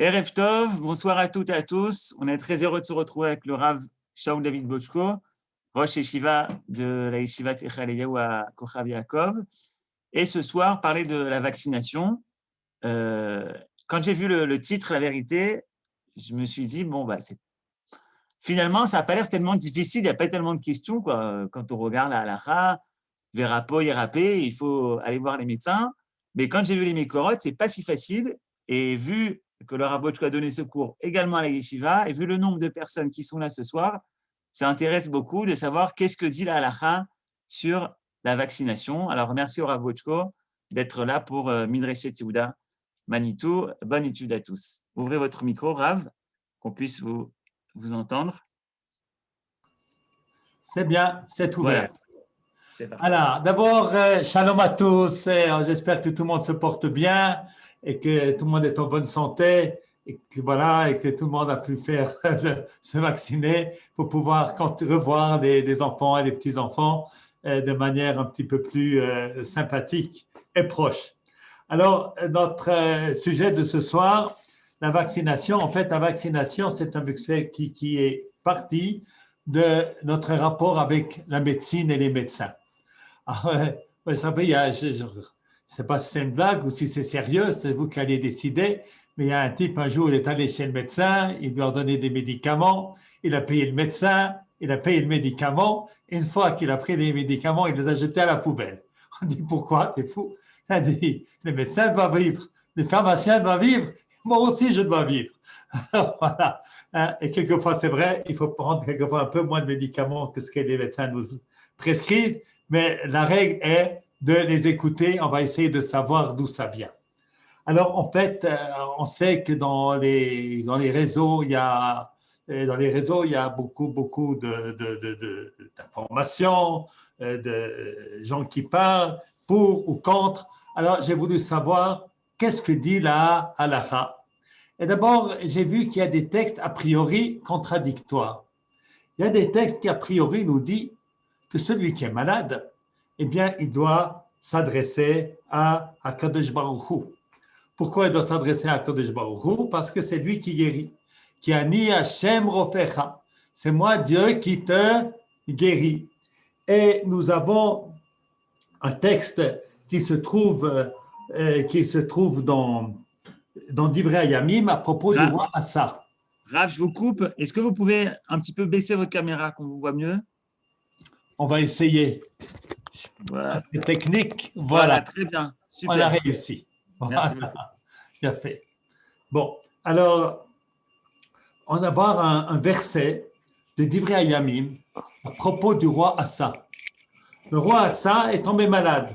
Erev Tov, bonsoir à toutes et à tous. On est très heureux de se retrouver avec le Rav Shaul David Bochko, Rosh Yeshiva de la Yeshiva Echad Eliyahu à Kochav Yaakov. Et ce soir, parler de la vaccination. Quand j'ai vu le titre, la vérité, je me suis dit, finalement, ça n'a pas l'air tellement difficile, il n'y a pas tellement de questions, quoi. Quand on regarde la halakha, Verapo, Yerapé, il faut aller voir les médecins. Mais quand j'ai vu les Mekorot, c'est pas si facile. Et vu que le Rav Bochko a donné ce cours également à la Yeshiva, et vu le nombre de personnes qui sont là ce soir, ça intéresse beaucoup de savoir qu'est-ce que dit la halakha sur la vaccination. Alors, merci au Rav Bochko d'être là pour Midreshet Yehuda Manitou. Bonne étude à tous. Ouvrez votre micro, Rav, qu'on puisse vous entendre. C'est bien, c'est ouvert. Voilà. Alors, d'abord, shalom à tous. J'espère que tout le monde se porte bien et que tout le monde est en bonne santé et que tout le monde a pu se vacciner pour pouvoir revoir des enfants et des petits-enfants de manière un petit peu plus sympathique et proche. Alors, notre sujet de ce soir, la vaccination. En fait, la vaccination, c'est un sujet qui est parti de notre rapport avec la médecine et les médecins. Alors, vous savez, je ne sais pas si c'est une blague ou si c'est sérieux, c'est vous qui allez décider, mais il y a un type, un jour, il est allé chez le médecin, il lui a donné des médicaments, il a payé le médecin, il a payé le médicament, et une fois qu'il a pris les médicaments, il les a jetés à la poubelle. On dit, pourquoi? T'es fou? Il a dit, le médecin doit vivre, le pharmacien doit vivre, moi aussi je dois vivre. Alors voilà, et quelquefois c'est vrai, il faut prendre quelquefois un peu moins de médicaments que ce que les médecins nous prescrivent, mais la règle est de les écouter, on va essayer de savoir d'où ça vient. Alors en fait, on sait que dans les réseaux, il y a beaucoup d'informations, de gens qui parlent pour ou contre. Alors j'ai voulu savoir qu'est-ce que dit la halakha. Et d'abord, j'ai vu qu'il y a des textes a priori contradictoires. Il y a des textes qui a priori nous disent que celui qui est malade, eh bien, il doit s'adresser à Kadosh Baruch Hu. Pourquoi il doit s'adresser à Kadosh Baruch Hu? Parce que c'est lui qui guérit. Ki ani Hashem rofecha. C'est moi Dieu qui te guérit. Et nous avons un texte qui se trouve dans Divrei Hayamim à propos du roi Assa. Rav, je vous coupe. Est-ce que vous pouvez un petit peu baisser votre caméra qu'on vous voit mieux? On va essayer. Voilà. Technique, voilà. Très bien. Super. On a réussi. Merci beaucoup. Bien fait. Bon, alors, on va voir un verset de Divrei Hayamim à propos du roi Assa. Le roi Assa est tombé malade.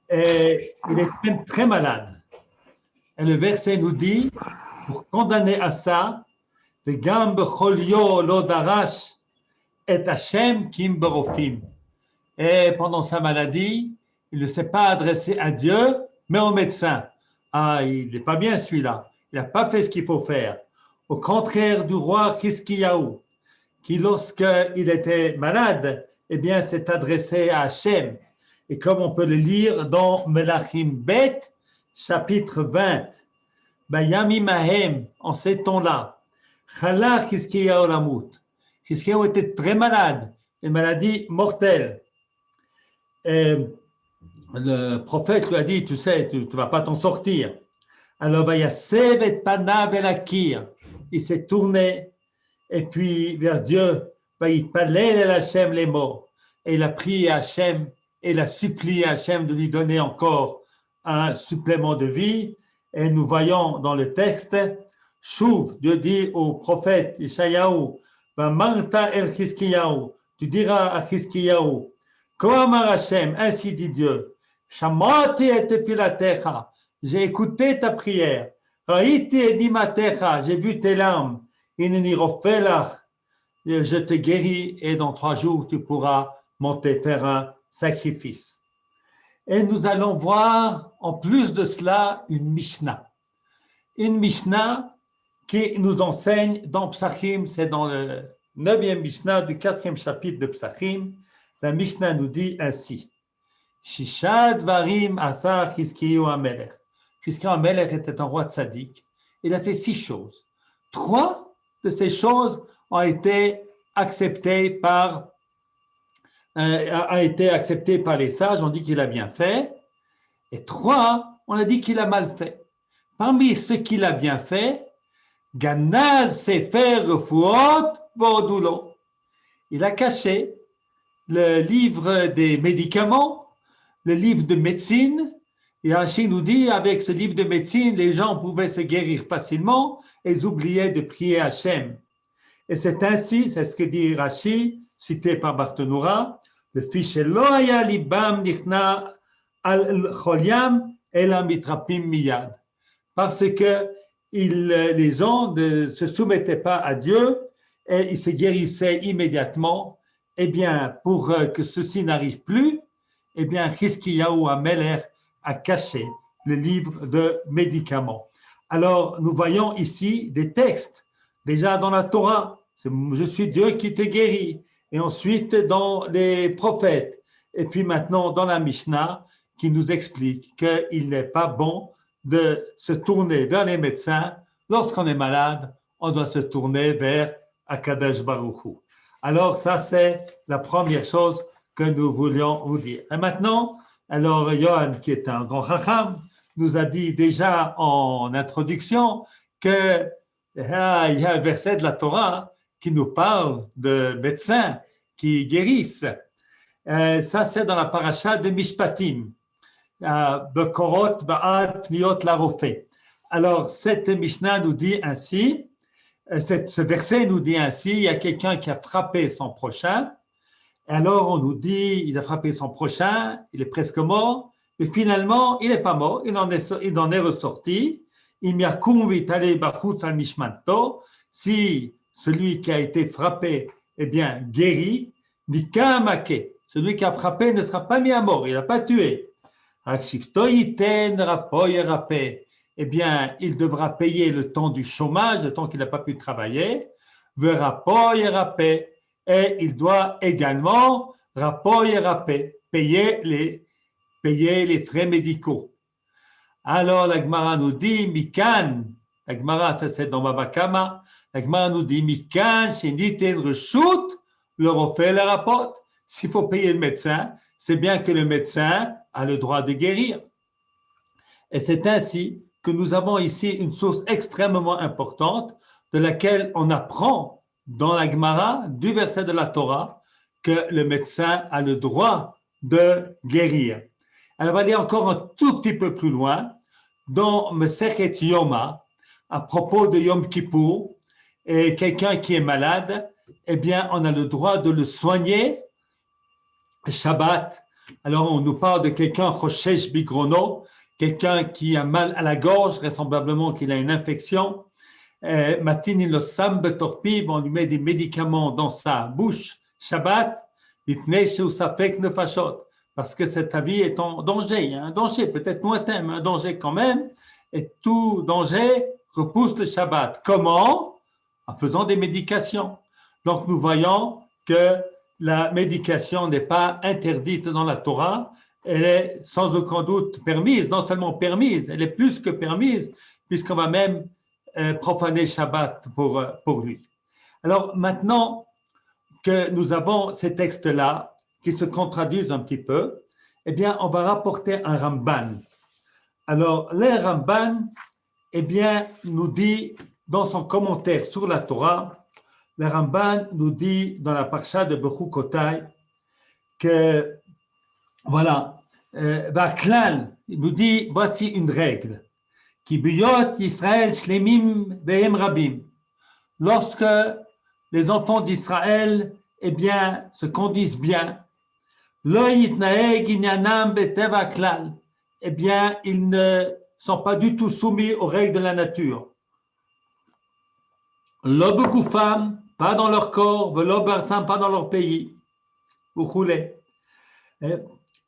Et il est même très malade. Et le verset nous dit, pour condamner Assa, Vegam becholio lo darash et Hashem kim berofim. Et pendant sa maladie, il ne s'est pas adressé à Dieu, mais au médecin. Ah, il n'est pas bien celui-là. Il n'a pas fait ce qu'il faut faire. Au contraire du roi Hiskiyahu, qui lorsqu'il était malade, eh bien, s'est adressé à Hashem. Et comme on peut le lire dans Melachim Bet, chapitre 20, Bayamim Ahem, en ces temps-là, Chala Hiskiyahu Lamut. Hiskiyahu était très malade, une maladie mortelle. Et le prophète lui a dit, tu sais, tu ne vas pas t'en sortir. Alors, Vayasev et Panav el Akir. Il s'est tourné et puis vers Dieu, Vayitpalel el Hashem les mots. Et il a prié à Hashem et il a supplié à Hashem de lui donner encore un supplément de vie. Et nous voyons dans le texte, Chouv, Dieu dit au prophète Ishayahu, Vamarta el Hiskiyahu, tu diras à Hiskiyahu, comme Hashem, ainsi dit Dieu, Shamati et tefilatecha, j'ai écouté ta prière, Raïti et dimatecha, j'ai vu tes larmes, Ineni rofelach, je te guéris et dans 3 jours tu pourras monter faire un sacrifice. Et nous allons voir en plus de cela une Mishnah. Une Mishnah qui nous enseigne dans Psachim, c'est dans le 9e Mishnah du 4e chapitre de Psachim. La Mishnah nous dit ainsi, Shisha dvarim asa Chizkiyahu HaMelech. Chizkiyahu HaMelech était un roi tzaddik. il a fait 6 choses. 3 de ces choses ont été acceptées par les sages, on dit qu'il a bien fait, et 3, on a dit qu'il a mal fait. Parmi ce qu'il a bien fait, Ganaz Sefer Refuot Vodulo. Il a caché le livre des médicaments, le livre de médecine. Et Rashi nous dit, avec ce livre de médecine, les gens pouvaient se guérir facilement et ils oubliaient de prier Hachem. Et c'est ainsi, c'est ce que dit Rashi, cité par Barthénoura, le fiche Loya Libam Nichna al Choliam Elam Mitrapim Miyad. Parce que les gens ne se soumettaient pas à Dieu et ils se guérissaient immédiatement. Eh bien, pour que ceci n'arrive plus, eh bien, Hiskiyahu HaMelech a caché le livre de médicaments. Alors, nous voyons ici des textes, déjà dans la Torah, je suis Dieu qui te guérit, et ensuite dans les prophètes, et puis maintenant dans la Mishnah, qui nous explique qu'il n'est pas bon de se tourner vers les médecins. Lorsqu'on est malade, on doit se tourner vers Akadosh Baruch Hu. Alors, ça, c'est la première chose que nous voulions vous dire. Et maintenant, alors, Yohan, qui est un grand chacham, nous a dit déjà en introduction qu'il y a un verset de la Torah qui nous parle de médecins qui guérissent. Ça, c'est dans la paracha de Mishpatim. Bekorot ba'ad pniot larofé. Alors, cette Mishnah nous dit ainsi, ce verset nous dit ainsi, il y a quelqu'un qui a frappé son prochain, et alors on nous dit, il a frappé son prochain, il est presque mort, mais finalement, il n'est pas mort, il en est ressorti, si celui qui a été frappé, eh bien, guéri, celui qui a frappé ne sera pas mis à mort, il n'a pas tué. Eh bien, il devra payer le temps du chômage, le temps qu'il n'a pas pu travailler, et il doit également payer les frais médicaux. Alors, la Gemara nous dit, Mikan, la Gemara, ça c'est dans Baba Kama, la Gemara nous dit, Mikan, Sheniten Reshut, le refait le rapporte. S'il faut payer le médecin, c'est bien que le médecin a le droit de guérir. Et c'est ainsi que nous avons ici une source extrêmement importante de laquelle on apprend dans la Gemara, du verset de la Torah, que le médecin a le droit de guérir. Elle va aller encore un tout petit peu plus loin dans Mesechet Yoma, à propos de Yom Kippour, et quelqu'un qui est malade, eh bien, on a le droit de le soigner Shabbat. Alors, on nous parle de quelqu'un, Choshesh Bigrono, quelqu'un qui a mal à la gorge, vraisemblablement qu'il a une infection. Matini lo sam betorpiv, on lui met des médicaments dans sa bouche, Shabbat, parce que cette vie est en danger. Il y a un danger, peut-être lointain, mais un danger quand même. Et tout danger repousse le Shabbat. Comment? En faisant des médications. Donc, nous voyons que la médication n'est pas interdite dans la Torah, elle est sans aucun doute permise, non seulement permise, elle est plus que permise, puisqu'on va même profaner Shabbat pour lui. Alors maintenant que nous avons ces textes-là, qui se contradisent un petit peu, eh bien, on va rapporter un Ramban. Alors, le Ramban, eh bien, nous dit, dans son commentaire sur la Torah, le Ramban nous dit dans la parsha de Bechukotai que, voilà, Baklal nous dit, voici une règle, qui biyot Israël shlemim vehem rabim. Lorsque les enfants d'Israël, eh bien, se conduisent bien, lo yitnaeg inyanam beteva klal, eh bien, ils ne sont pas du tout soumis aux règles de la nature. Lo begufam, pas dans leur corps, velo barsam, pas dans leur pays. Vous roulez.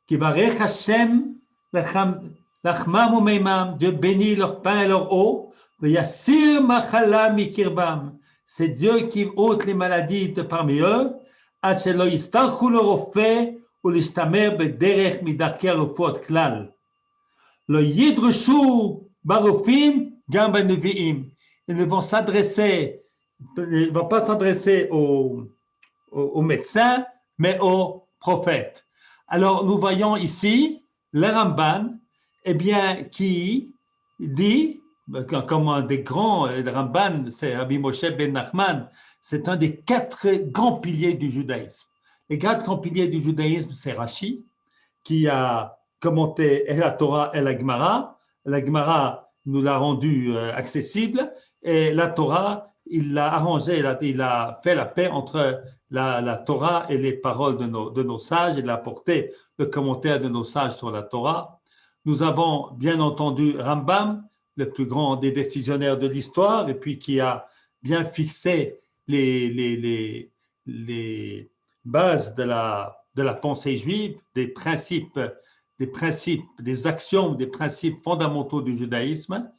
Qui va Hashem, lachmam ou meimam, Dieu bénit leur pain et leur eau, yassir machala mikirbam. C'est Dieu qui ôte les maladies de parmi eux, achelo yistarchu le rofé, ou l'ishtamer bederech midarke arufot klal. Lo yidrushu barufim, Gam Nevi'im. Ils ne vont pas s'adresser aux médecins, mais aux prophètes. Alors, nous voyons ici le Ramban, eh bien, qui dit, comme un des grands, le Ramban, c'est Rabbi Moshe ben Nachman, c'est un des 4 grands piliers du judaïsme. Les 4 grands piliers du judaïsme, c'est Rashi, qui a commenté la Torah et la Gemara. La Gemara nous l'a rendu accessible, et la Torah, il l'a arrangé, il a fait la paix entre la Torah et les paroles de nos sages. Il a apporté le commentaire de nos sages sur la Torah. Nous avons bien entendu Rambam, le plus grand des décisionnaires de l'histoire, et puis qui a bien fixé les bases de la pensée juive, des principes, des axiomes, des principes fondamentaux du judaïsme.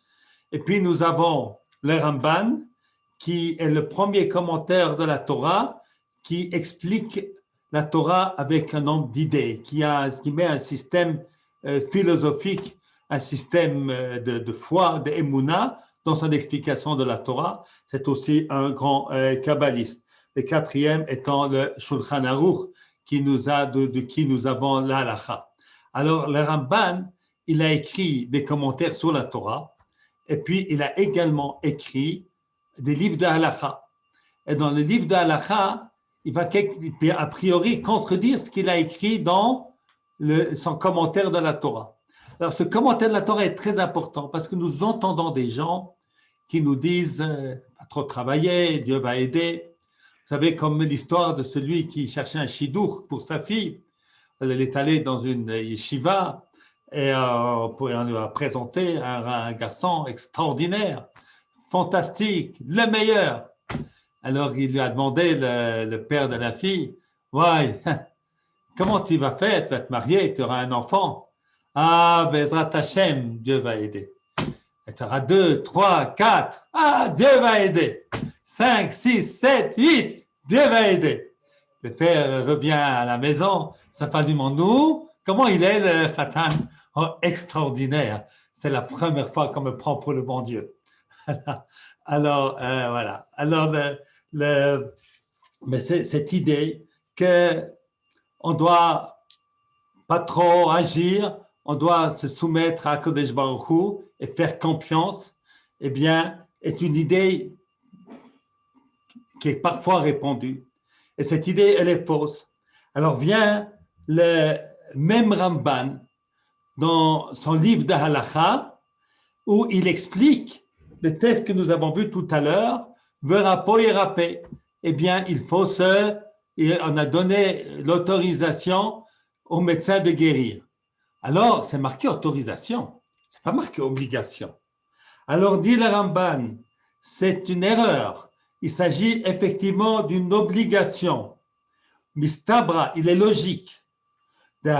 Et puis nous avons le Ramban, qui est le premier commentaire de la Torah, qui explique la Torah avec un nombre d'idées, qui met un système philosophique, un système de foi, d'émouna, dans son explication de la Torah. C'est aussi un grand kabbaliste. Le 4e étant le Shulchan Aruch, de qui nous avons la halakha. Alors, le Ramban, il a écrit des commentaires sur la Torah, et puis il a également écrit des livres de halakha. Et dans le livre de halakha, il va a priori contredire ce qu'il a écrit dans son commentaire de la Torah. Alors, ce commentaire de la Torah est très important parce que nous entendons des gens qui nous disent pas trop travailler, Dieu va aider. Vous savez, comme l'histoire de celui qui cherchait un chidour pour sa fille. Elle est allée dans une yeshiva et on lui a présenté un garçon extraordinaire, fantastique, le meilleur. Alors, il lui a demandé, le père de la fille, « Ouais, comment tu vas faire? Tu vas te marier, tu auras un enfant. Ah, Bezrat Hashem, Dieu va aider. Et tu auras 2, 3, 4. Ah, Dieu va aider. 5, 6, 7, 8, Dieu va aider. » Le père revient à la maison, sa femme lui demande, nous, comment il est le khatan? Oh, extraordinaire. C'est la première fois qu'on me prend pour le bon Dieu. Alors, voilà. Alors, mais c'est cette idée qu'on ne doit pas trop agir, on doit se soumettre à Kodesh Baruch Hu et faire confiance, eh bien, est une idée qui est parfois répandue. Et cette idée, elle est fausse. Alors vient le même Ramban dans son livre de Halakha, où il explique le texte que nous avons vu tout à l'heure, Verapo et Rapé. Eh bien, on a donné l'autorisation au médecin de guérir. Alors, c'est marqué autorisation, c'est pas marqué obligation. Alors, dit le Ramban, c'est une erreur. Il s'agit effectivement d'une obligation. Mistabra, il est logique. Que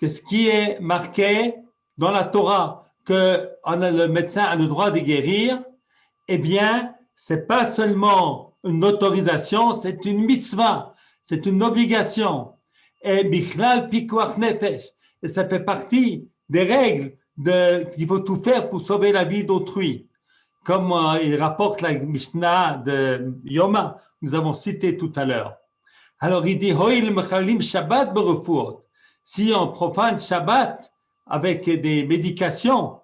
ce qui est marqué dans la Torah, que le médecin a le droit de guérir, eh bien, c'est pas seulement une autorisation, c'est une mitzvah, c'est une obligation. Et bichlal pikuach nefesh, et ça fait partie des règles qu'il faut tout faire pour sauver la vie d'autrui. Comme il rapporte la Mishnah de Yoma, nous avons cité tout à l'heure. Alors il dit, Hoil mechalim Shabbat berefuot. Si on profane Shabbat avec des médications,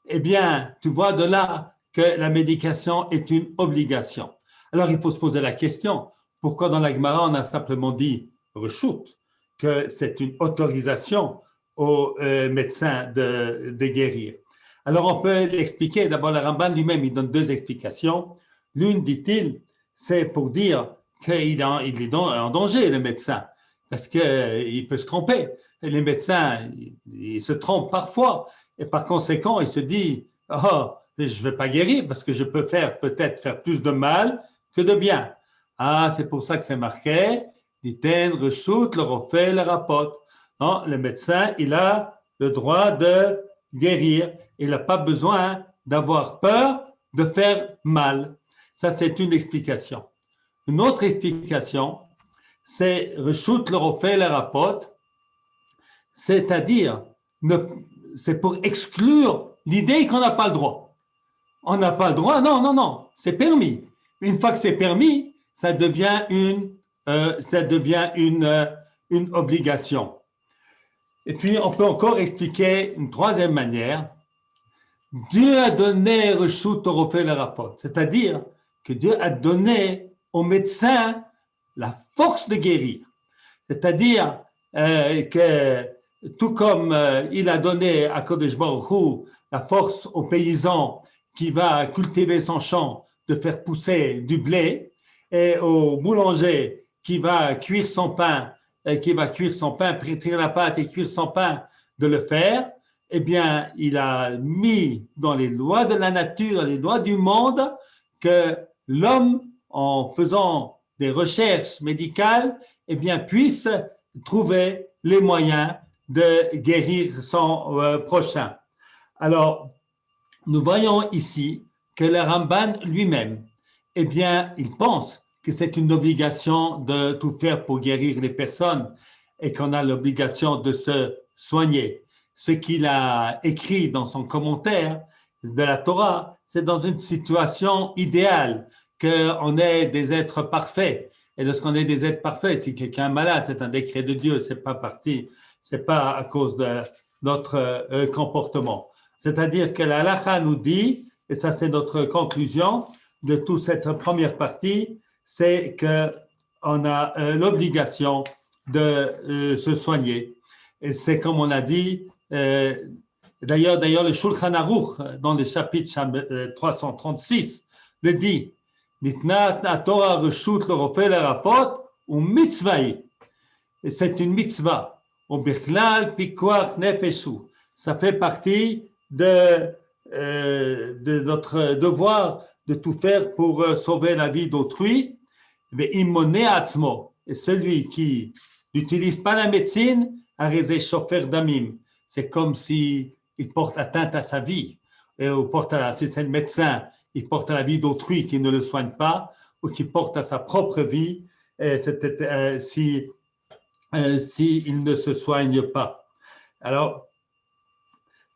eh bien, tu vois de là que la médication est une obligation. Alors il faut se poser la question, pourquoi dans la Gemara on a simplement dit reshut, que c'est une autorisation aux médecins de guérir. Alors, on peut l'expliquer. D'abord, le Ramban lui-même, il donne 2 explications. L'une, dit-il, c'est pour dire qu'il est en danger, le médecin, parce qu'il peut se tromper. Et les médecins, ils se trompent parfois. Et par conséquent, il se dit, oh, je ne vais pas guérir parce que je peux peut-être faire plus de mal que de bien. Ah, c'est pour ça que c'est marqué, dit-il, reshut, le refait, le rapporte. Non, le médecin, il a le droit de guérir. Il n'a pas besoin d'avoir peur de faire mal. Ça, c'est une explication. Une autre explication, c'est reshut le refait le rapporte, c'est-à-dire c'est pour exclure l'idée qu'on n'a pas le droit. On n'a pas le droit, non, non, non, c'est permis. Une fois que c'est permis, ça devient une obligation. Et puis, on peut encore expliquer une troisième manière. Dieu a donné reshut orofé le rapport, c'est-à-dire que Dieu a donné aux médecins la force de guérir. C'est-à-dire que tout comme il a donné à Kodesh Baruch Hu la force aux paysans qui va cultiver son champ de faire pousser du blé, et au boulanger qui va cuire son pain, pétrir la pâte et cuire son pain, de le faire, eh bien, il a mis dans les lois de la nature, dans les lois du monde, que l'homme, en faisant des recherches médicales, eh bien, puisse trouver les moyens de guérir son prochain. Alors, nous voyons ici que le Ramban lui-même, eh bien, il pense que c'est une obligation de tout faire pour guérir les personnes et qu'on a l'obligation de se soigner. Ce qu'il a écrit dans son commentaire de la Torah, c'est dans une situation idéale, qu'on est des êtres parfaits. Et lorsqu'on est des êtres parfaits, si quelqu'un est malade, c'est un décret de Dieu, c'est pas à cause de notre comportement. C'est-à-dire que la halakha nous dit, et ça c'est notre conclusion de toute cette première partie, c'est qu'on a l'obligation de se soigner. Et c'est comme on a dit, d'ailleurs le Shulchan Aruch, dans le chapitre 336, le dit, Nitnat Torah reshut l'orofé l'rafot ou mitzvahi. C'est une mitzvah. Au bichlal pikuach nefeshu. Ça fait partie de notre devoir de tout faire pour sauver la vie d'autrui. Et celui qui n'utilise pas la médecine a raison chauffeur d'amim. C'est comme s'il porte atteinte à sa vie. Si c'est le médecin, il porte à la vie d'autrui qui ne le soigne pas ou qui porte à sa propre vie s'il ne se soigne pas. Alors,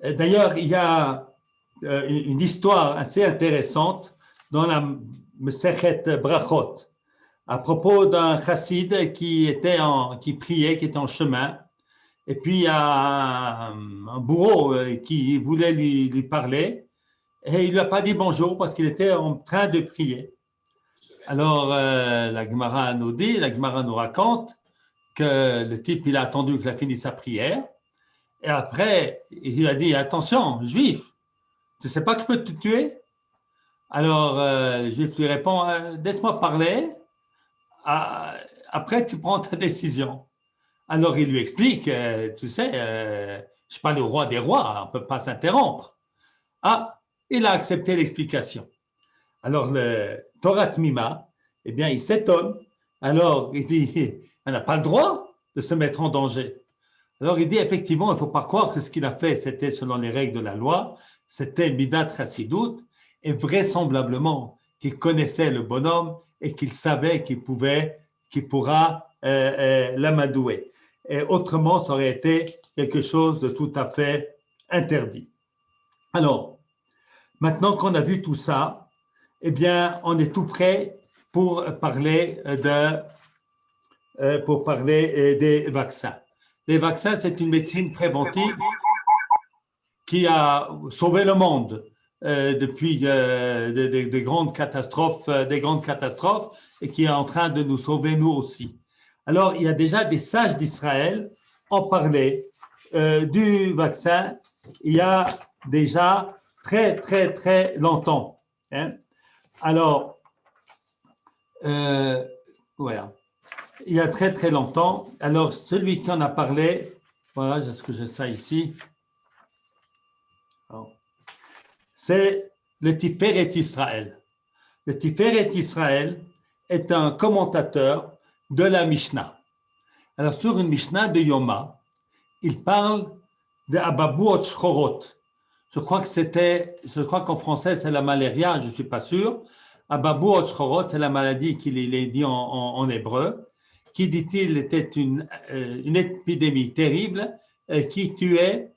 d'ailleurs, il y a une histoire assez intéressante dans la Mesechet Brachot à propos d'un chassid qui priait, qui était en chemin, et puis il y a un bourreau qui voulait lui parler, et il ne lui a pas dit bonjour parce qu'il était en train de prier. Alors la Gemara nous raconte que le type, il a attendu qu'il a fini sa prière, et après, il a dit, attention, juif, tu ne sais pas que je peux te tuer? Alors, le juif lui répond, laisse-moi parler, après tu prends ta décision. Alors, il lui explique, tu sais, je ne suis pas le roi des rois, on ne peut pas s'interrompre. Ah, il a accepté l'explication. Alors, le Torah Tmima, eh bien, il s'étonne. Alors, il dit, on n'a pas le droit de se mettre en danger. Alors, il dit, effectivement, il ne faut pas croire que ce qu'il a fait, c'était selon les règles de la loi, c'était Midat Chassidut, et vraisemblablement qu'il connaissait le bonhomme et qu'il savait qu'il pourra l'amadouer. Et autrement, ça aurait été quelque chose de tout à fait interdit. Alors, maintenant qu'on a vu tout ça, eh bien, on est tout prêt pour parler des vaccins. Les vaccins, c'est une médecine préventive qui a sauvé le monde depuis des grandes catastrophes et qui est en train de nous sauver nous aussi. Alors, il y a déjà des sages d'Israël en parlaient du vaccin il y a déjà très, très, très longtemps. Hein? Alors, voilà. Il y a très, très longtemps. Alors, celui qui en a parlé, voilà, est-ce que j'ai ça ici? Alors, c'est le Tiferet Israël. Le Tiferet Israël est un commentateur de la Mishnah. Alors, sur une Mishnah de Yoma, il parle de Ababout Shchorot. Je crois qu'en français, c'est la malaria, je ne suis pas sûr. Ababout Shchorot, c'est la maladie qu'il est dit en hébreu, qui, dit-il, était une épidémie terrible qui tuait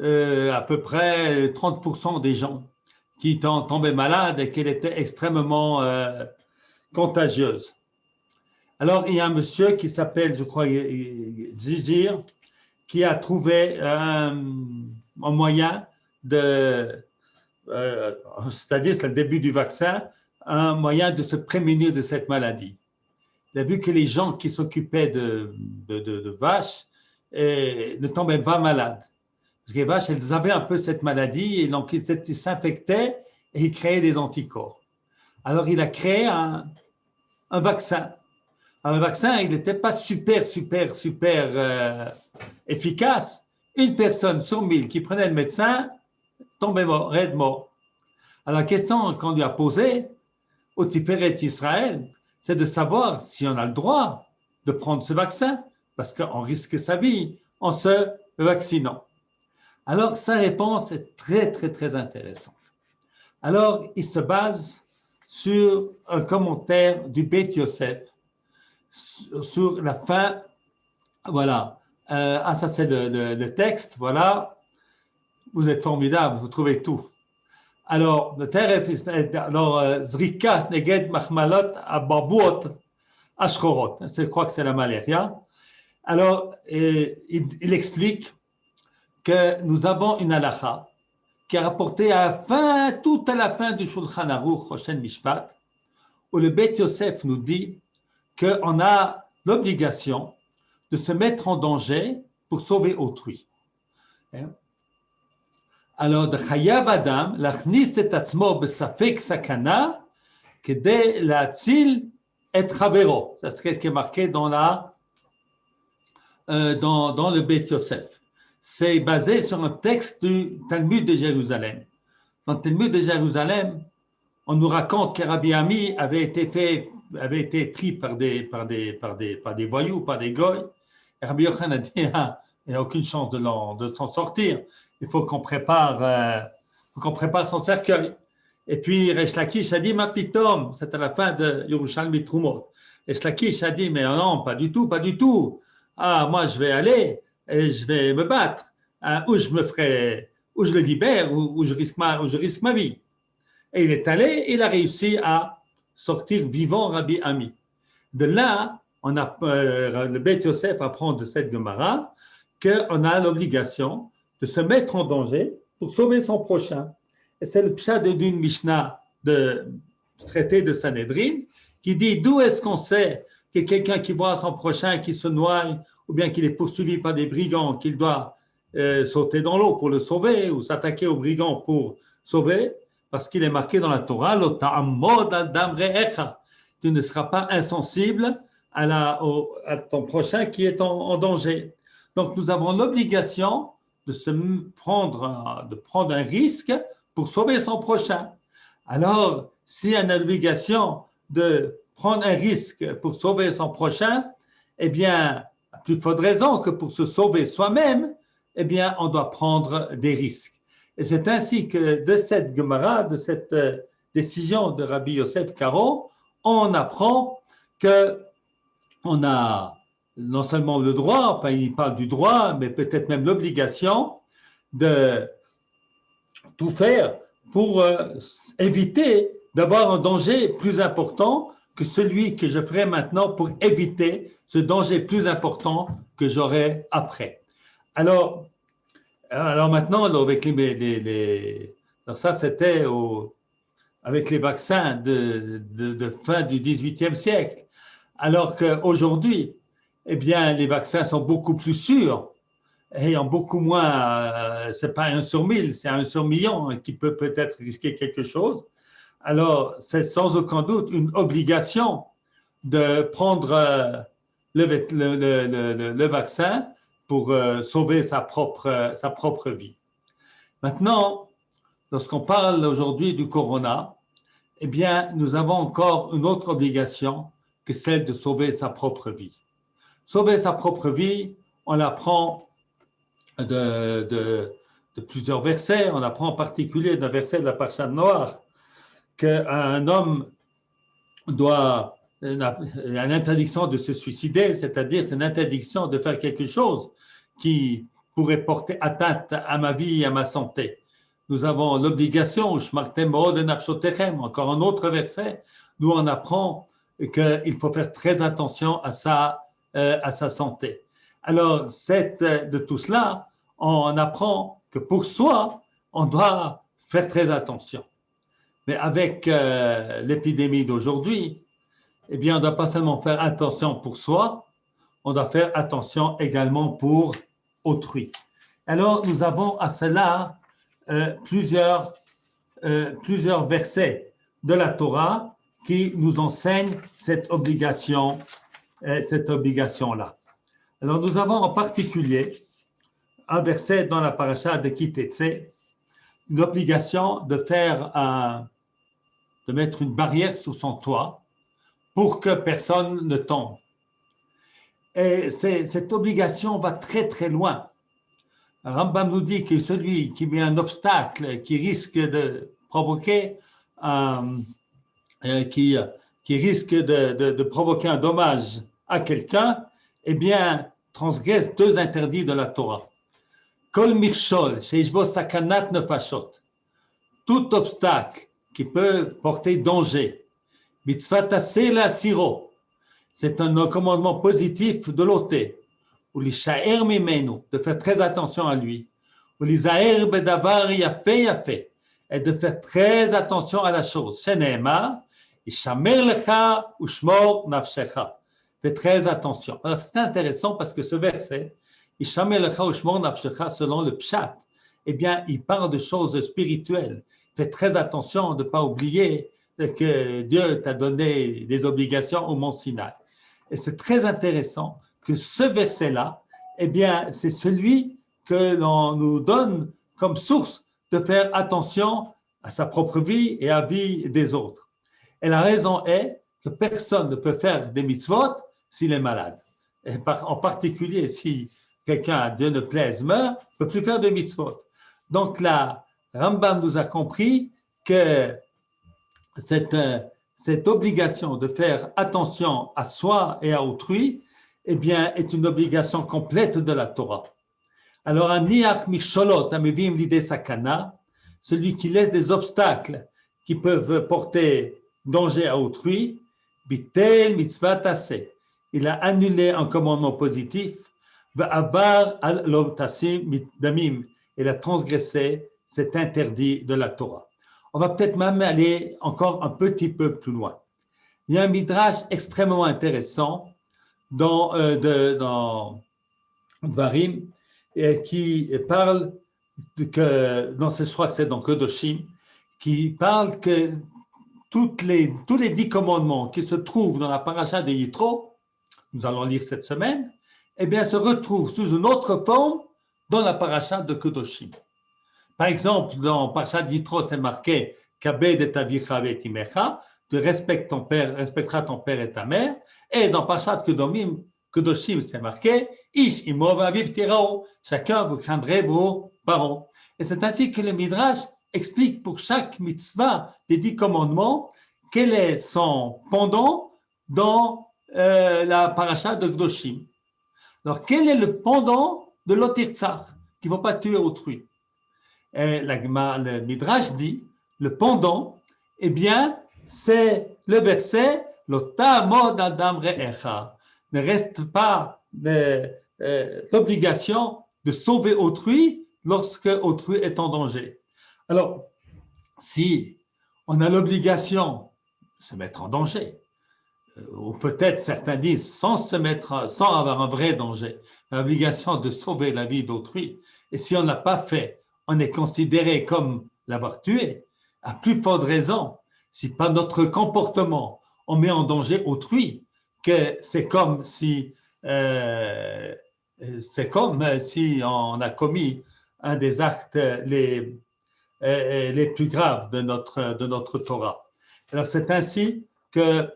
à peu près 30% des gens qui tombaient malades et qu'elle était extrêmement contagieuse. Alors, il y a un monsieur qui s'appelle, je crois, Zizir, qui a trouvé un moyen c'est-à-dire c'est le début du vaccin, un moyen de se prémunir de cette maladie. Il a vu que les gens qui s'occupaient de vaches ne tombaient pas malades. Parce que les vaches, elles avaient un peu cette maladie et donc ils s'infectaient et ils créaient des anticorps. Alors il a créé un vaccin. Alors, le vaccin, il n'était pas super efficace. Une personne sur 1000 qui prenait le médecin tombait mort, raide mort. Alors, la question qu'on lui a posée au Tiferet Israël, c'est de savoir si on a le droit de prendre ce vaccin, parce qu'on risque sa vie en se vaccinant. Alors, sa réponse est très intéressante. Alors, il se base sur un commentaire du Beit Yosef, sur la fin, voilà. Ça c'est le texte, voilà. Vous êtes formidable, vous trouvez tout. Alors, le teref, alors, Zrikas neged machmalot ababuot ashchorot. Je crois que c'est la malaria. Alors, il explique que nous avons une halakha qui est rapportée tout à la fin du Shulchan Aruch, Choshen Mishpat, où le Beit Yosef nous dit qu'on a l'obligation de se mettre en danger pour sauver autrui. Alors, de Chayav Adam, l'achnis et atzmo besafek sakana, kedei la'atzil et chavero. C'est ce qui est marqué dans le Beit Yosef. C'est basé sur un texte du Talmud de Jérusalem. Dans le Talmud de Jérusalem, on nous raconte que Rabbi Ami avait été pris par des voyous, par des goy. Et Rabbi Yochanan a dit, il n'y a aucune chance de s'en sortir. Il faut qu'on prépare son cercueil. Et puis Resh Lakish a dit, ma pitom, c'est à la fin de Yerushalmi Trumot. Resh Lakish a dit, mais non, pas du tout. Ah, moi je vais aller et je vais me battre. Ou je le libère, ou je risque ma vie. Et il est allé, il a réussi à sortir vivant Rabbi Ami. De là, le Beit Yosef apprend de cette Gemara qu'on a l'obligation de se mettre en danger pour sauver son prochain. Et c'est le pshat d'une Mishnah de traité de Sanhedrin qui dit d'où est-ce qu'on sait que quelqu'un qui voit son prochain qui se noie ou bien qu'il est poursuivi par des brigands, qu'il doit sauter dans l'eau pour le sauver ou s'attaquer aux brigands pour sauver, parce qu'il est marqué dans la Torah, tu ne seras pas insensible à ton prochain qui est en danger. Donc, nous avons l'obligation de prendre un risque pour sauver son prochain. Alors, s'il y a une obligation de prendre un risque pour sauver son prochain, eh bien, à plus forte raison que pour se sauver soi-même, eh bien, on doit prendre des risques. Et c'est ainsi que de cette Gemara, de cette décision de Rabbi Yosef Karo, on apprend qu'on a non seulement le droit, enfin il parle du droit, mais peut-être même l'obligation de tout faire pour éviter d'avoir un danger plus important que celui que je ferai maintenant pour éviter ce danger plus important que j'aurai après. Alors maintenant, avec alors ça c'était avec les vaccins de fin du XVIIIe siècle. Alors qu'aujourd'hui, eh bien, les vaccins sont beaucoup plus sûrs, ayant beaucoup moins, c'est pas 1 sur 1000, c'est 1 sur million qui peut peut-être risquer quelque chose. Alors, c'est sans aucun doute une obligation de prendre le vaccin pour sauver sa propre vie. Maintenant, lorsqu'on parle aujourd'hui du corona, eh bien, nous avons encore une autre obligation que celle de sauver sa propre vie. Sauver sa propre vie, on l'apprend de plusieurs versets. On apprend en particulier d'un verset de la Parsha de Noach qu'un homme a une interdiction de se suicider, c'est-à-dire c'est une interdiction de faire quelque chose qui pourrait porter atteinte à ma vie et à ma santé. Nous avons l'obligation, encore un autre verset, nous on apprend qu'il faut faire très attention à sa santé. Alors, de tout cela, on apprend que pour soi, on doit faire très attention. Mais avec l'épidémie d'aujourd'hui, eh bien, on ne doit pas seulement faire attention pour soi, on doit faire attention également pour autrui. Alors, nous avons à cela plusieurs versets de la Torah qui nous enseignent cette obligation-là. Alors, nous avons en particulier un verset dans la paracha de Ki Teitzei, une obligation de mettre une barrière sur son toit pour que personne ne tombe. Et cette obligation va très très loin. Rambam nous dit que celui qui met un obstacle qui risque de provoquer provoquer un dommage à quelqu'un, eh bien, transgresse 2 interdits de la Torah. Kol mirshol, sheishbo sakanat nefashot. Tout obstacle qui peut porter danger. Mitzvah taseh la siro. C'est un commandement positif de l'ôter. Ou l'ishaer mimenu, de faire très attention à lui. Ou l'isaer bedavar yafé yafé. Et de faire très attention à la chose. Sheneema, ishamer lecha ushmor nafshecha. Fais très attention. Alors, c'est intéressant parce que ce verset, ishamer lecha ushmor nafshecha, selon le pshat, eh bien, il parle de choses spirituelles. Fais très attention de ne pas oublier que Dieu t'a donné des obligations au mont Sinaï. Et c'est très intéressant que ce verset-là, eh bien, c'est celui que l'on nous donne comme source de faire attention à sa propre vie et à la vie des autres. Et la raison est que personne ne peut faire des mitzvot s'il est malade. Et en particulier, si quelqu'un, Dieu ne plaise, meurt, ne peut plus faire de mitzvot. Donc là, Rambam nous a compris que cette obligation de faire attention à soi et à autrui, eh bien, est une obligation complète de la Torah. Alors, un niach misholot amevim l'idée sakana, celui qui laisse des obstacles qui peuvent porter danger à autrui, bitel mitzvah taseh, il a annulé un commandement positif, va'avar al lo tasim damim, il a transgressé cet interdit de la Torah. On va peut-être même aller encore un petit peu plus loin. Il y a un midrash extrêmement intéressant dans Dvarim qui parle je crois que c'est dans Kedoshim, qui parle que tous les 10 commandements qui se trouvent dans la paracha de Yitro, nous allons lire cette semaine, eh bien, se retrouvent sous une autre forme dans la paracha de Kedoshim. Par exemple, dans Parashat Yitro, c'est marqué Kabed et avicha ve'timecha, tu respecteras ton père et ta mère. Et dans Parashat Kedoshim, c'est marqué Ish imo v'aviv tirao, chacun vous craindrez vos parents. Et c'est ainsi que le Midrash explique pour chaque mitzvah des 10 commandements quel est son pendant dans la Parashat de Kedoshim. Alors, quel est le pendant de l'otirtzach, qui ne faut pas tuer autrui? Et le Midrash dit, le pendant, eh bien, c'est le verset « Lota mod adam re'echa » ne reste pas l'obligation de sauver autrui lorsque autrui est en danger. Alors, si on a l'obligation de se mettre en danger, ou peut-être certains disent sans avoir un vrai danger, l'obligation de sauver la vie d'autrui, et si on ne l'a pas fait, on est considéré comme l'avoir tué, à plus forte raison, si par notre comportement, on met en danger autrui, que c'est comme si on a commis un des actes les plus graves de notre Torah. Alors c'est ainsi que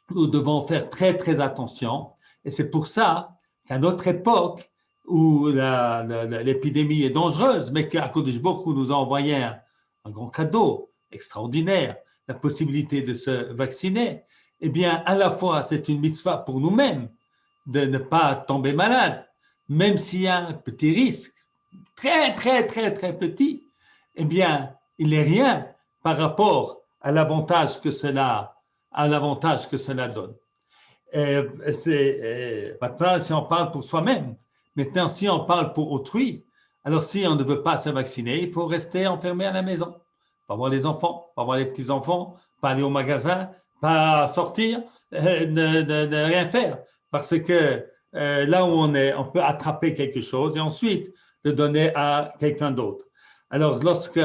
nous devons faire très très attention, et c'est pour ça qu'à notre époque, où l'épidémie est dangereuse, mais qu'Akadosh Baruch Hu nous a envoyé un grand cadeau extraordinaire, la possibilité de se vacciner, eh bien, à la fois, c'est une mitzvah pour nous-mêmes de ne pas tomber malade, même s'il y a un petit risque, très, très, très, très petit, eh bien, il n'est rien par rapport à l'avantage que cela donne. Maintenant, si on parle pour soi-même, maintenant, si on parle pour autrui, alors si on ne veut pas se vacciner, il faut rester enfermé à la maison. Pas voir les enfants, pas voir les petits-enfants, pas aller au magasin, pas sortir, ne rien faire. Parce que là où on est, on peut attraper quelque chose et ensuite le donner à quelqu'un d'autre. Alors, lorsque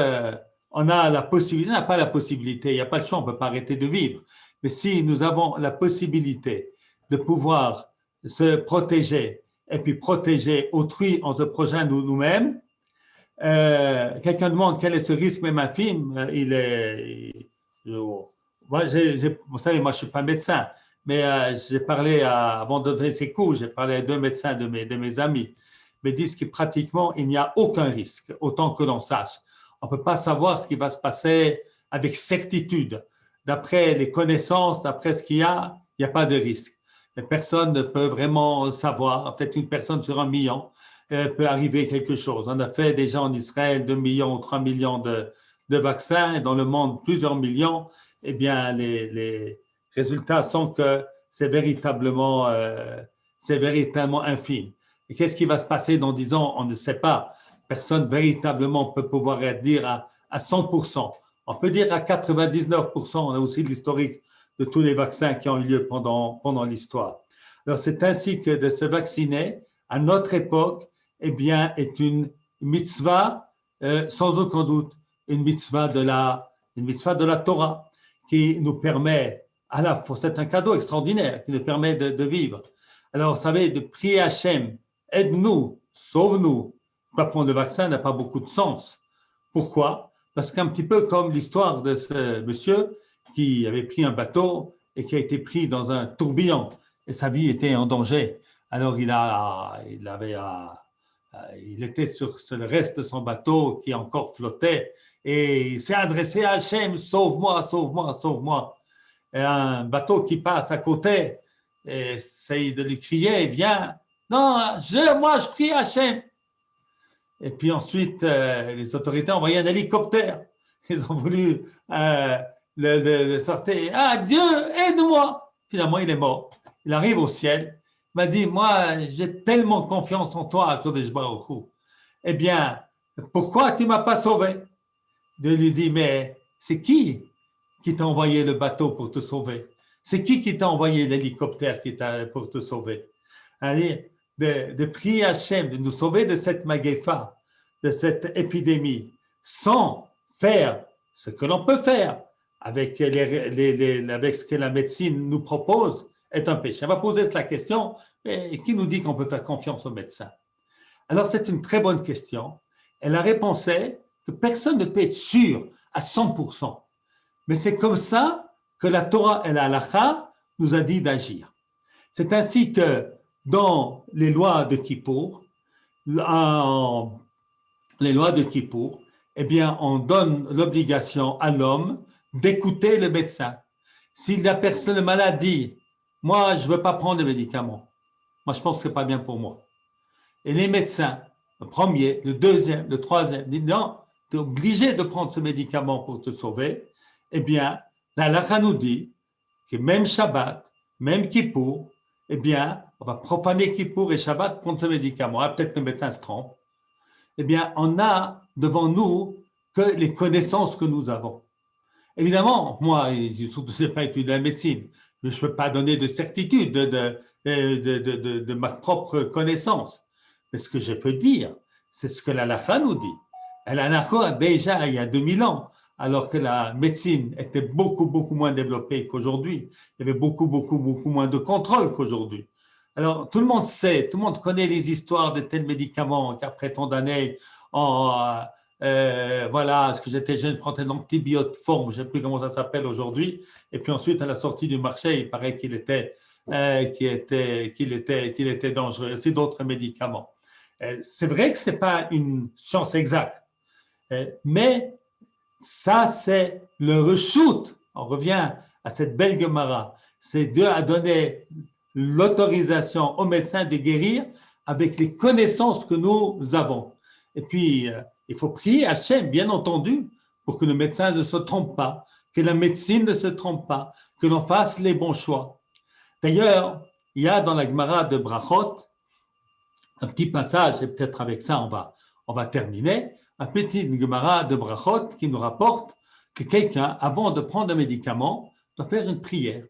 on a la possibilité, on n'a pas la possibilité, il n'y a pas le choix, on ne peut pas arrêter de vivre. Mais si nous avons la possibilité de pouvoir se protéger et puis protéger autrui en se protégeant nous-mêmes, quelqu'un demande quel est ce risque même infime, vous savez, moi je ne suis pas médecin, mais j'ai parlé, avant de donner ces cours, j'ai parlé à 2 médecins de mes amis, mais disent que pratiquement il n'y a aucun risque, autant que l'on sache. On ne peut pas savoir ce qui va se passer avec certitude. D'après les connaissances, d'après ce qu'il y a, il n'y a pas de risque. Mais personne ne peut vraiment savoir, peut-être une personne sur 1 million, peut arriver quelque chose. On a fait déjà en Israël 2 millions ou 3 millions de vaccins et dans le monde plusieurs millions. Eh bien, les résultats sont que c'est véritablement infime. Et qu'est-ce qui va se passer dans 10 ans? On ne sait pas. Personne véritablement peut pouvoir dire à 100%. On peut dire à 99%. On a aussi de l'historique de tous les vaccins qui ont eu lieu pendant l'histoire. Alors, c'est ainsi que de se vacciner à notre époque, eh bien, est une mitzvah, sans aucun doute, une mitzvah de la Torah, qui nous permet, à la fois, c'est un cadeau extraordinaire, qui nous permet de vivre. Alors, vous savez, de prier Hachem, aide-nous, sauve-nous, pas prendre le vaccin n'a pas beaucoup de sens. Pourquoi? Parce qu'un petit peu comme l'histoire de ce monsieur qui avait pris un bateau et qui a été pris dans un tourbillon et sa vie était en danger. Alors il était sur le reste de son bateau qui encore flottait et il s'est adressé à Hachem, sauve-moi, sauve-moi, sauve-moi. Et un bateau qui passe à côté essaye de lui crier, viens, non, moi je prie Hachem. Et puis ensuite, les autorités ont envoyé un hélicoptère. Ils ont voulu le sortir. Ah, Dieu, aide-moi! Finalement, il est mort. Il arrive au ciel. Il m'a dit, moi, j'ai tellement confiance en toi, Kodesh Baruch Hu. Eh bien, pourquoi tu ne m'as pas sauvé? Dieu lui dit, mais c'est qui t'a envoyé le bateau pour te sauver? C'est qui t'a envoyé l'hélicoptère pour te sauver? Allez, de prier Hachem, de nous sauver de cette maguefa, de cette épidémie, sans faire ce que l'on peut faire avec ce que la médecine nous propose, est un péché. On va poser la question, et qui nous dit qu'on peut faire confiance aux médecins? Alors, c'est une très bonne question. Et la réponse est que personne ne peut être sûr à 100%. Mais c'est comme ça que la Torah et la Halakha nous a dit d'agir. C'est ainsi que dans les lois de Kippour, eh bien, on donne l'obligation à l'homme d'écouter le médecin. Si la personne malade dit, moi, je ne veux pas prendre de médicaments, moi, je pense que ce n'est pas bien pour moi. Et les médecins, le premier, le deuxième, le troisième, disent, non, tu es obligé de prendre ce médicament pour te sauver. Eh bien, la halakha nous dit que même Shabbat, même Kippour, eh bien, on va profaner Kippour et Shabbat, prendre ce médicament. Ah, peut-être que le médecin se trompe. Eh bien, on a devant nous que les connaissances que nous avons. Évidemment, moi, surtout, je n'ai pas étudié la médecine, mais je ne peux pas donner de certitude de ma propre connaissance. Mais ce que je peux dire, c'est ce que la halakha nous dit. La halakha, déjà, il y a 2000 ans, alors que la médecine était beaucoup, beaucoup moins développée qu'aujourd'hui. Il y avait beaucoup, beaucoup, beaucoup moins de contrôle qu'aujourd'hui. Alors, tout le monde sait, tout le monde connaît les histoires de tels médicaments qu'après tant d'années, voilà, parce que j'étais jeune, je prenais l'antibioforme, je ne sais plus comment ça s'appelle aujourd'hui, et puis ensuite, à la sortie du marché, il paraît qu'il était dangereux. C'est d'autres médicaments. C'est vrai que ce n'est pas une science exacte, mais ça, c'est le reshoot. On revient à cette belle Gemara. C'est Dieu a donné l'autorisation aux médecins de guérir avec les connaissances que nous avons. Et puis, il faut prier Hachem, bien entendu, pour que le médecin ne se trompe pas, que la médecine ne se trompe pas, que l'on fasse les bons choix. D'ailleurs, il y a dans la Gemara de Brachot un petit passage, et peut-être avec ça on va terminer, un petit Gemara de Brachot qui nous rapporte que quelqu'un, avant de prendre un médicament, doit faire une prière.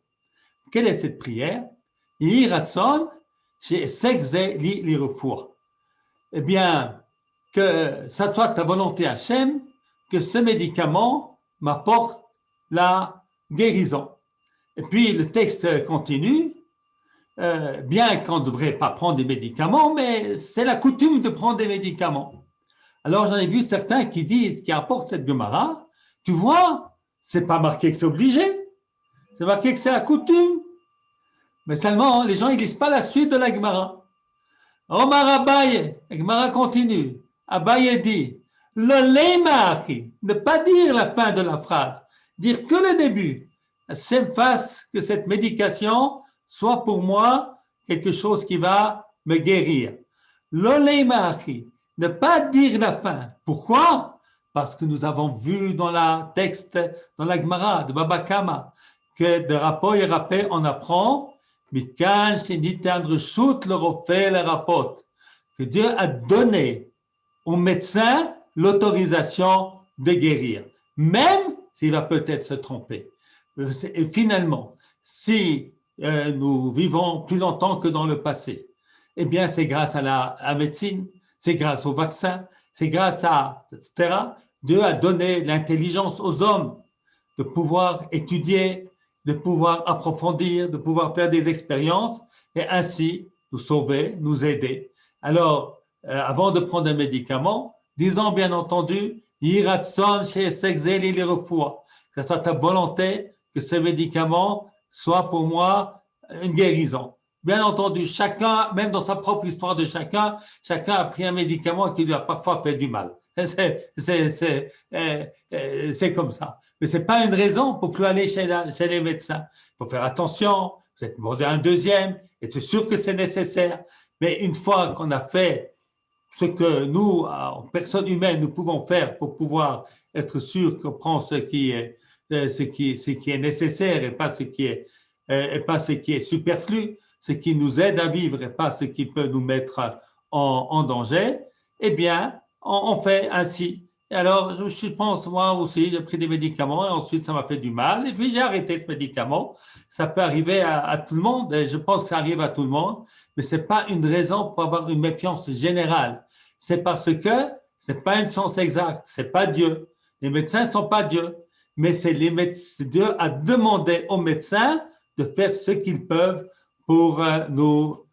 Quelle est cette prière? Yehi Ratson she'esek li lirufua. Eh bien, que ça soit ta volonté Hachem, que ce médicament m'apporte la guérison. Et puis le texte continue, bien qu'on ne devrait pas prendre des médicaments, mais c'est la coutume de prendre des médicaments. Alors j'en ai vu certains qui disent, qui apportent cette Gemara, tu vois, c'est pas marqué que c'est obligé, c'est marqué que c'est la coutume. Mais seulement, les gens, ils lisent pas la suite de la Gemara. Omar Abaye, la Gemara continue. Abaye dit, le lemachi, ne pas dire la fin de la phrase, dire que le début. Hachem fasse que cette médication soit pour moi quelque chose qui va me guérir. Le lemachi, ne pas dire la fin. Pourquoi? Parce que nous avons vu dans la texte, dans la Gemara de Baba Kama, que de rapport et rappel, on apprend que Dieu a donné au médecin l'autorisation de guérir, même s'il va peut-être se tromper. Et finalement, si nous vivons plus longtemps que dans le passé, eh bien, c'est grâce à la médecine, c'est grâce au vaccin, c'est grâce à, etc. Dieu a donné l'intelligence aux hommes de pouvoir étudier, de pouvoir approfondir, de pouvoir faire des expériences et ainsi nous sauver, nous aider. Alors, avant de prendre un médicament, disons bien entendu, Yiratson chez Sexel les refoua, que ce soit ta volonté que ce médicament soit pour moi une guérison. Bien entendu, chacun, même dans sa propre histoire de chacun a pris un médicament qui lui a parfois fait du mal. C'est comme ça. Mais ce n'est pas une raison pour plus aller chez les médecins. Il faut faire attention, vous êtes posé un deuxième, et c'est sûr que c'est nécessaire. Mais une fois qu'on a fait ce que nous, en personne humaine, nous pouvons faire pour pouvoir être sûr qu'on prend ce qui est nécessaire et pas ce qui est superflu, ce qui nous aide à vivre et pas ce qui peut nous mettre en danger, eh bien, on fait ainsi. Et alors, je pense, moi aussi, j'ai pris des médicaments et ensuite, ça m'a fait du mal. Et puis, j'ai arrêté ce médicament. Ça peut arriver à tout le monde et je pense que ça arrive à tout le monde, mais ce n'est pas une raison pour avoir une méfiance générale. C'est parce que ce n'est pas une science exacte, ce n'est pas Dieu. Les médecins ne sont pas Dieu, mais c'est Dieu a demandé aux médecins de faire ce qu'ils peuvent pour nous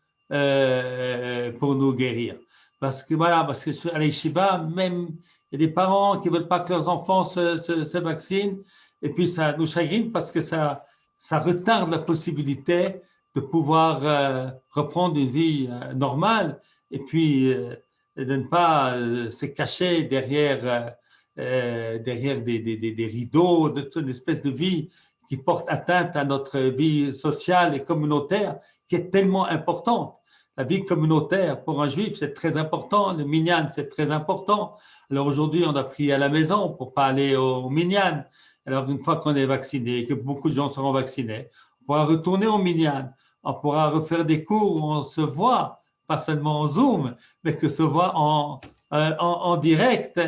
guérir. Parce que à l'Yeshiva, même il y a des parents qui ne veulent pas que leurs enfants se vaccinent, et puis ça nous chagrine parce que ça retarde la possibilité de pouvoir reprendre une vie normale, et puis de ne pas se cacher derrière des rideaux, une espèce de vie qui porte atteinte à notre vie sociale et communautaire, qui est tellement importante. La vie communautaire, pour un juif, c'est très important. Le minyan, c'est très important. Alors aujourd'hui, on a pris à la maison pour ne pas aller au minyan. Alors une fois qu'on est vacciné, que beaucoup de gens seront vaccinés, on pourra retourner au minyan. On pourra refaire des cours où on se voit, pas seulement en Zoom, mais que se voit en direct.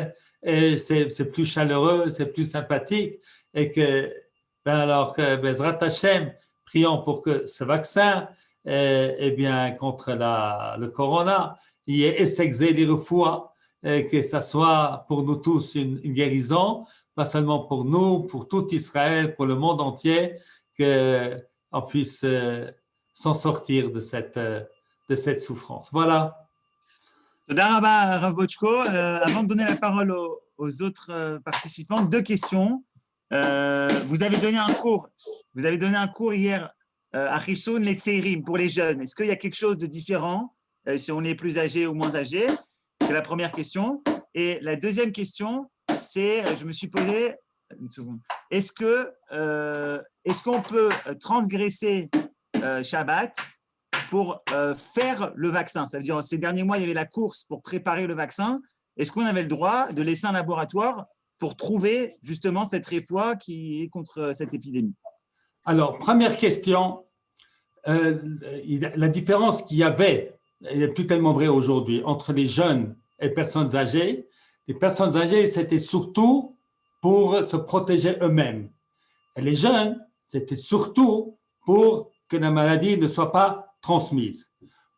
Et c'est plus chaleureux, c'est plus sympathique. Et que, alors que Bezrat Hashem, prions pour que ce vaccin, bien, contre le corona, il y ait essexé les refoua, que ça soit pour nous tous une guérison, pas seulement pour nous, pour tout Israël, pour le monde entier, qu'on puisse s'en sortir de cette souffrance. Voilà. Toda Rabba, Rav Bochko. Avant de donner la parole aux autres participants, deux questions. Vous avez donné un cours hier à Rishon les Tseirim pour les jeunes. Est-ce qu'il y a quelque chose de différent si on est plus âgé ou moins âgé? C'est la première question. Et la deuxième question, c'est, je me suis posé une seconde. Est-ce qu'on peut transgresser Shabbat pour faire le vaccin. Ça veut dire, ces derniers mois, il y avait la course pour préparer le vaccin. Est-ce qu'on avait le droit de laisser un laboratoire pour trouver justement cette réfoua qui est contre cette épidémie? Alors, première question, la différence qu'il y avait, elle n'est plus tellement vraie aujourd'hui, entre les jeunes et les personnes âgées. Les personnes âgées, c'était surtout pour se protéger eux-mêmes. Et les jeunes, c'était surtout pour que la maladie ne soit pas transmise.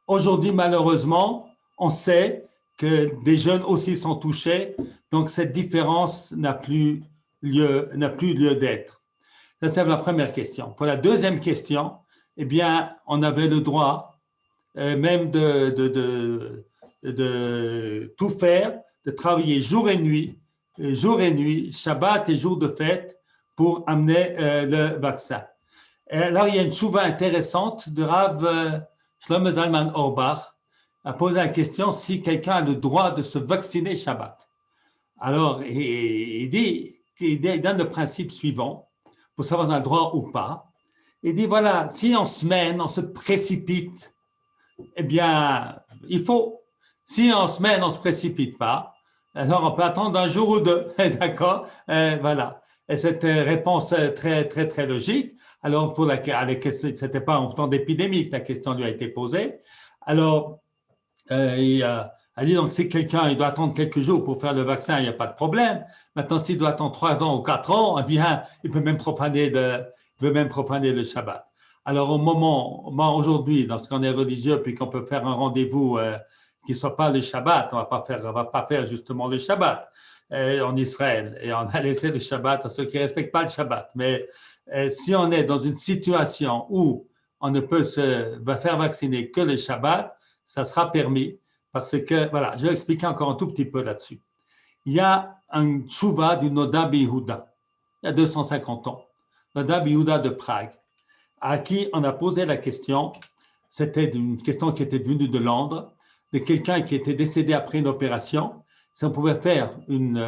Aujourd'hui, malheureusement, on sait que des jeunes aussi sont touchés, donc cette différence n'a plus lieu d'être. Ça, c'est la première question. Pour la deuxième question, eh bien, on avait le droit même de tout faire, de travailler jour et nuit, Shabbat et jour de fête pour amener le vaccin. Et alors, il y a une chouva intéressante de Rav Shlomo Zalman Auerbach a posé la question si quelqu'un a le droit de se vacciner Shabbat. Alors, il donne le principe suivant pour savoir si on a le droit ou pas. Il dit, voilà, si en semaine, on se précipite, eh bien, il faut. Si en semaine, on ne se précipite pas, alors on peut attendre un jour ou deux, d'accord? Voilà. Et cette réponse très, très, très logique. Alors, pour la question, ce n'était pas en temps d'épidémie que la question lui a été posée. Alors, il a dit, donc, si quelqu'un il doit attendre quelques jours pour faire le vaccin, il n'y a pas de problème. Maintenant, s'il doit attendre 3 ans ou 4 ans, eh bien, il peut même profaner le Shabbat. Alors, aujourd'hui, lorsqu'on est religieux puis qu'on peut faire un rendez-vous qui ne soit pas le Shabbat, on ne va pas faire justement le Shabbat en Israël. Et on a laissé le Shabbat à ceux qui ne respectent pas le Shabbat. Mais si on est dans une situation où on ne peut se faire vacciner que le Shabbat, ça sera permis parce que, voilà, je vais expliquer encore un tout petit peu là-dessus. Il y a un tchouva du Noda Yehuda, il y a 250 ans, Noda Yehuda de Prague, à qui on a posé la question, c'était une question qui était venue de Londres, de quelqu'un qui était décédé après une opération, si on pouvait faire une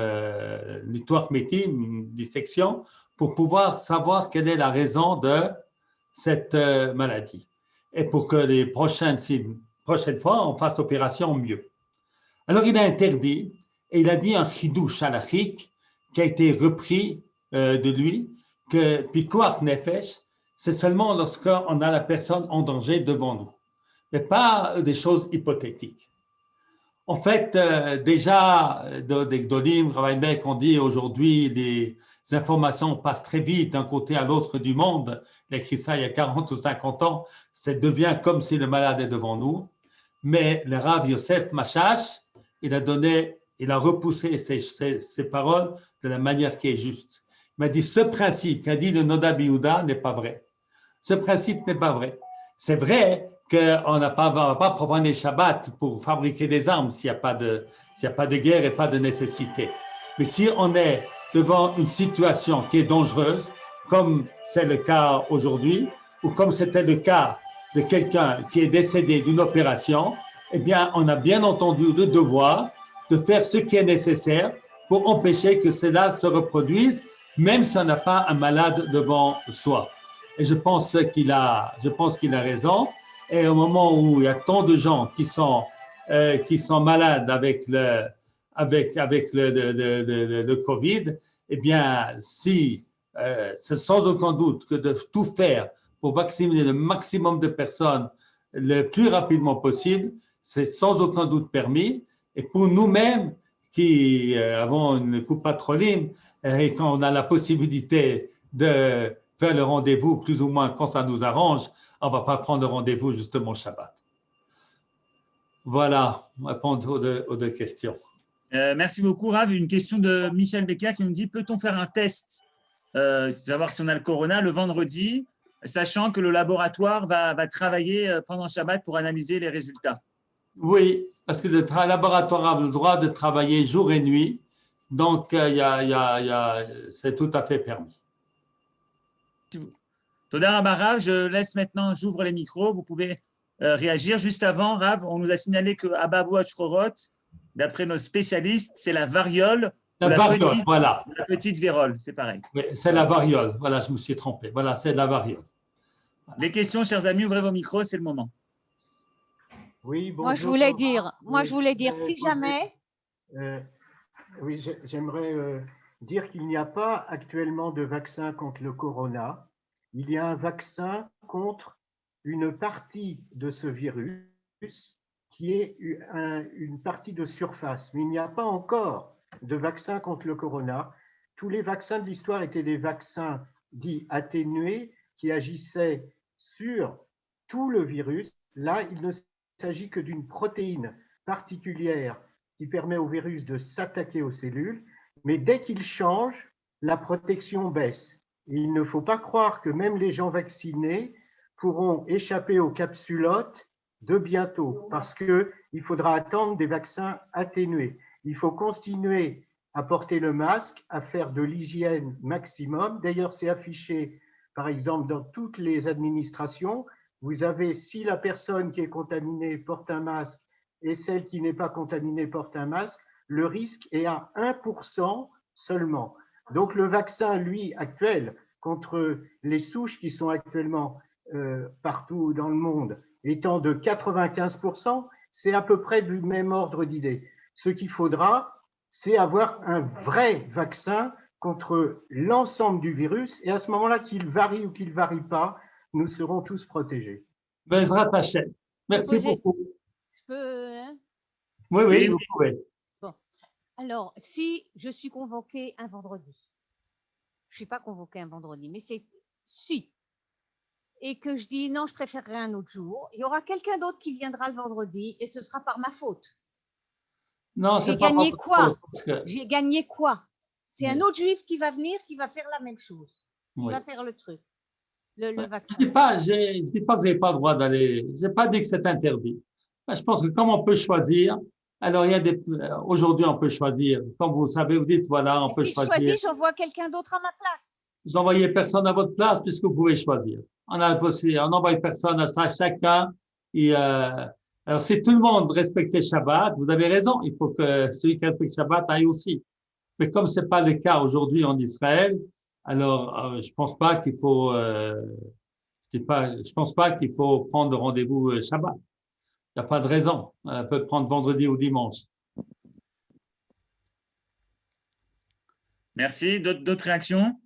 histoire métine, une dissection, pour pouvoir savoir quelle est la raison de cette maladie. Et pour que les prochaines fois, on fasse l'opération mieux. Alors, il a interdit, et il a dit un chidouche halachique qui a été repris de lui, que pikuach nefesh, c'est seulement lorsqu'on a la personne en danger devant nous, mais pas des choses hypothétiques. En fait, déjà, des Gdolim, Rabbi Beck, on dit aujourd'hui, les informations passent très vite d'un côté à l'autre du monde. Il a écrit ça il y a 40 ou 50 ans. Ça devient comme si le malade est devant nous. Mais le Rav Yosef Machash, il a repoussé ces paroles de la manière qui est juste. Il m'a dit, ce principe qu'a dit le Noda Yehuda n'est pas vrai. Ce principe n'est pas vrai. C'est vrai qu'on ne va pas profaner Shabbat pour fabriquer des armes s'il n'y a pas de guerre et pas de nécessité. Mais si on est devant une situation qui est dangereuse, comme c'est le cas aujourd'hui, ou comme c'était le cas de quelqu'un qui est décédé d'une opération, eh bien, on a bien entendu le devoir de faire ce qui est nécessaire pour empêcher que cela se reproduise, même si on n'a pas un malade devant soi. Et je pense qu'il a raison. Et au moment où il y a tant de gens qui sont malades avec le Covid, eh bien, c'est sans aucun doute que de tout faire pour vacciner le maximum de personnes le plus rapidement possible, c'est sans aucun doute permis. Et pour nous-mêmes qui avons une coupe patroline et quand on a la possibilité de faire le rendez-vous plus ou moins quand ça nous arrange, on ne va pas prendre le rendez-vous justement Shabbat. Voilà, répondre aux deux questions. Merci beaucoup, Rav. Une question de Michel Becker qui nous dit, peut-on faire un test, savoir si on a le corona le vendredi, sachant que le laboratoire va travailler pendant Shabbat pour analyser les résultats? Oui, parce que le laboratoire a le droit de travailler jour et nuit, donc c'est tout à fait permis. Toda Rabba Rav, j'ouvre les micros, vous pouvez réagir. Juste avant, Rav, on nous a signalé que Ababou Achorot, d'après nos spécialistes, c'est la variole. Voilà. La petite vérole, c'est pareil. Oui, c'est la variole, voilà, je me suis trompé. Voilà, c'est la variole. Voilà. Les questions, chers amis, ouvrez vos micros, c'est le moment. Oui, bonjour. Moi, je voulais dire, si jamais. Oui, j'aimerais dire qu'il n'y a pas actuellement de vaccin contre le corona. Il y a un vaccin contre une partie de ce virus qui est une partie de surface. Mais il n'y a pas encore de vaccin contre le corona. Tous les vaccins de l'histoire étaient des vaccins dits atténués qui agissaient sur tout le virus. Là, il ne s'agit que d'une protéine particulière qui permet au virus de s'attaquer aux cellules, mais dès qu'il change, la protection baisse. Il ne faut pas croire que même les gens vaccinés pourront échapper aux capsulotes de bientôt, parce qu'il faudra attendre des vaccins atténués. Il faut continuer à porter le masque, à faire de l'hygiène maximum. D'ailleurs, c'est affiché, par exemple, dans toutes les administrations. Vous avez, si la personne qui est contaminée porte un masque et celle qui n'est pas contaminée porte un masque, le risque est à 1% seulement. Donc le vaccin, lui, actuel, contre les souches qui sont actuellement partout dans le monde, étant de 95%, c'est à peu près du même ordre d'idée. Ce qu'il faudra, c'est avoir un vrai vaccin contre l'ensemble du virus, et à ce moment-là, qu'il varie ou qu'il ne varie pas, nous serons tous protégés. Bezrat Hashem. Merci beaucoup. Je peux, hein? Oui, vous pouvez. Bon. Alors, si je suis convoquée un vendredi, je ne suis pas convoquée un vendredi, mais c'est si, et que je dis non, je préférerais un autre jour, il y aura quelqu'un d'autre qui viendra le vendredi et ce sera par ma faute. Non, j'ai gagné quoi? J'ai gagné quoi? C'est un autre juif qui va venir, qui va faire la même chose, qui va faire le truc, le vaccin. Je ne dis pas que vous n'avez pas le droit d'aller, je n'ai pas dit que c'est interdit. Je pense que comme on peut choisir, alors il y a aujourd'hui on peut choisir, comme vous savez, vous dites voilà, on peut choisir. Si je choisis, j'envoie quelqu'un d'autre à ma place. Vous n'envoyez personne à votre place puisque vous pouvez choisir. On n'envoie personne à ça, chacun. Alors, si tout le monde respectait Shabbat, vous avez raison, il faut que celui qui respecte Shabbat aille aussi. Mais comme c'est pas le cas aujourd'hui en Israël, alors je pense pas qu'il faut, je pense pas qu'il faut prendre rendez-vous Shabbat. Il n'y a pas de raison. On peut prendre vendredi ou dimanche. Merci. D'autres réactions?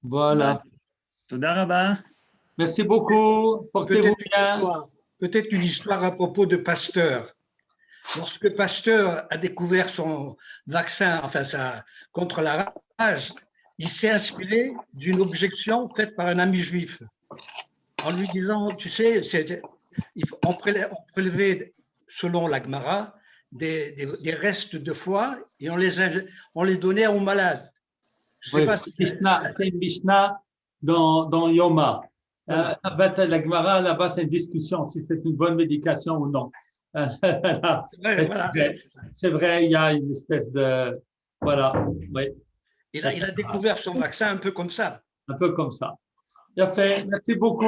Voilà. Toda Rabba. Merci beaucoup. Portez-vous bien. Peut-être une histoire à propos de Pasteur. Lorsque Pasteur a découvert son vaccin, contre la rage, il s'est inspiré d'une objection faite par un ami juif en lui disant, tu sais, on prélevait, selon la Gemara, des restes de foie et on les donnait aux malades. C'est une Mishnah dans Yoma. La Gemara, là-bas, c'est une discussion si c'est une bonne médication ou non. C'est vrai, il y a une espèce de… Voilà. Oui. Il a découvert son vaccin un peu comme ça. Un peu comme ça. Bien fait. Merci beaucoup.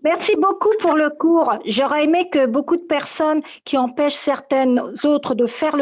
Merci beaucoup pour le cours. J'aurais aimé que beaucoup de personnes qui empêchent certaines autres de faire le